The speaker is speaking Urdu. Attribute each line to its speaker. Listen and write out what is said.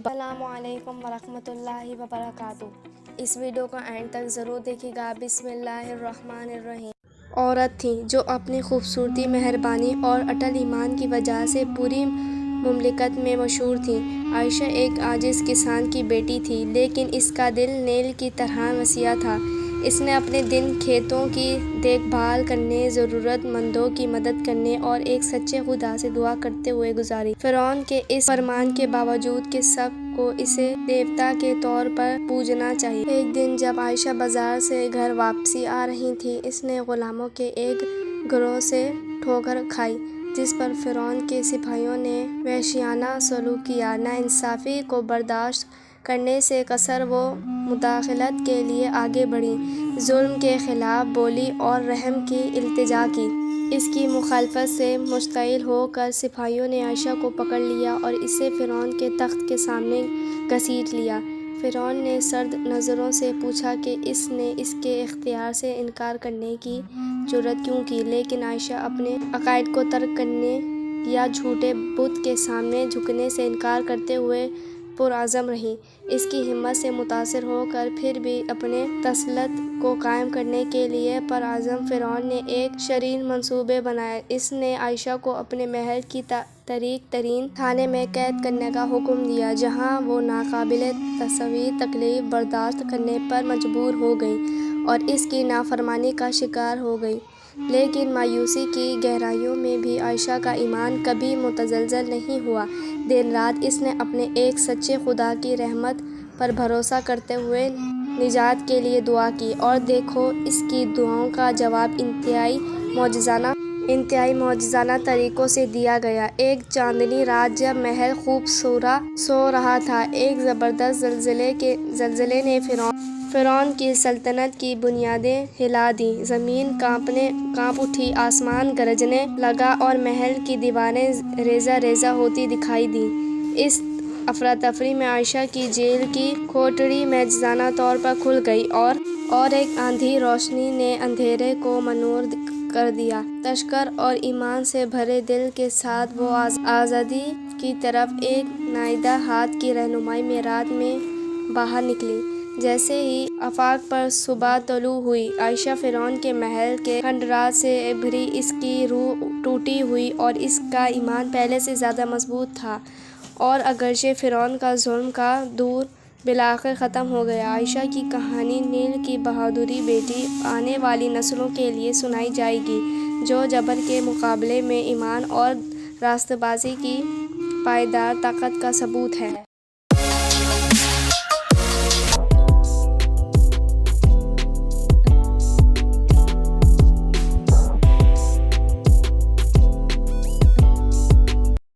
Speaker 1: السلام علیکم ورحمۃ اللہ وبرکاتہ۔ اس ویڈیو کو اینڈ تک ضرور دیکھیے گا۔ بسم اللہ الرحمن الرحیم۔ عورت تھیں جو اپنی خوبصورتی، مہربانی اور اٹل ایمان کی وجہ سے پوری مملکت میں مشہور تھیں۔ عائشہ ایک عاجز کسان کی بیٹی تھی، لیکن اس کا دل نیل کی طرح وسیع تھا۔ اس نے اپنے دن کھیتوں کی دیکھ بھال کرنے، ضرورت مندوں کی مدد کرنے اور ایک سچے خدا سے دعا کرتے ہوئے گزاری۔ فرعون کے اس فرمان کے باوجود کہ سب کو اسے دیوتا کے طور پر پوجنا چاہیے، ایک دن جب عائشہ بازار سے گھر واپسی آ رہی تھی، اس نے غلاموں کے ایک گروہ سے ٹھوکر کھائی، جس پر فرعون کے سپاہیوں نے وحشیانہ سلوک کیا۔ ناانصافی کو برداشت کرنے سے قصر وہ مداخلت کے لیے آگے بڑھیں، ظلم کے خلاف بولی اور رحم کی التجا کی۔ اس کی مخالفت سے مشتعل ہو کر سپاہیوں نے عائشہ کو پکڑ لیا اور اسے فرعون کے تخت کے سامنے گھسیٹ لیا۔ فرعون نے سرد نظروں سے پوچھا کہ اس نے اس کے اختیار سے انکار کرنے کی جرأت کیوں کی، لیکن عائشہ اپنے عقائد کو ترک کرنے یا جھوٹے بت کے سامنے جھکنے سے انکار کرتے ہوئے پرعزم رہیں۔ اس کی ہمت سے متاثر ہو کر پھر بھی اپنے تسلط کو قائم کرنے کے لیے پرعزم فرعون نے ایک شریر منصوبے بنائے۔ اس نے عائشہ کو اپنے محل کی تاریک ترین خانے میں قید کرنے کا حکم دیا، جہاں وہ ناقابل تصور تکلیف برداشت کرنے پر مجبور ہو گئیں اور اس کی نافرمانی کا شکار ہو گئیں۔ لیکن مایوسی کی گہرائیوں میں بھی عائشہ کا ایمان کبھی متزلزل نہیں ہوا۔ دن رات اس نے اپنے ایک سچے خدا کی رحمت پر بھروسہ کرتے ہوئے نجات کے لیے دعا کی، اور دیکھو اس کی دعاؤں کا جواب انتہائی معجزانہ طریقوں سے دیا گیا۔ ایک چاندنی رات جب محل خوب سو رہا تھا، ایک زبردست زلزلے نے فرعون کی سلطنت کی بنیادیں ہلا دیں۔ زمین کانپ اٹھی، آسمان گرجنے لگا اور محل کی دیواریں ریزہ ریزہ ہوتی دکھائی دیں۔ اس افراتفری میں عائشہ کی جیل کی کوٹڑی معجزانہ طور پر کھل گئی اور ایک آندھی روشنی نے اندھیرے کو منور کر دیا۔ تشکر اور ایمان سے بھرے دل کے ساتھ وہ آزادی کی طرف ایک نائیدہ ہاتھ کی رہنمائی میں رات میں باہر نکلی۔ جیسے ہی آفاق پر صبح طلوع ہوئی، عائشہ فرعون کے محل کے کھنڈرات سے ابھری۔ اس کی روح ٹوٹی ہوئی اور اس کا ایمان پہلے سے زیادہ مضبوط تھا، اور اگرچہ فرعون کا ظلم کا دور بالآخر ختم ہو گیا، عائشہ کی کہانی نیل کی بہادری بیٹی آنے والی نسلوں کے لیے سنائی جائے گی، جو جبر کے مقابلے میں ایمان اور راستہ بازی کی پائیدار طاقت کا ثبوت ہے۔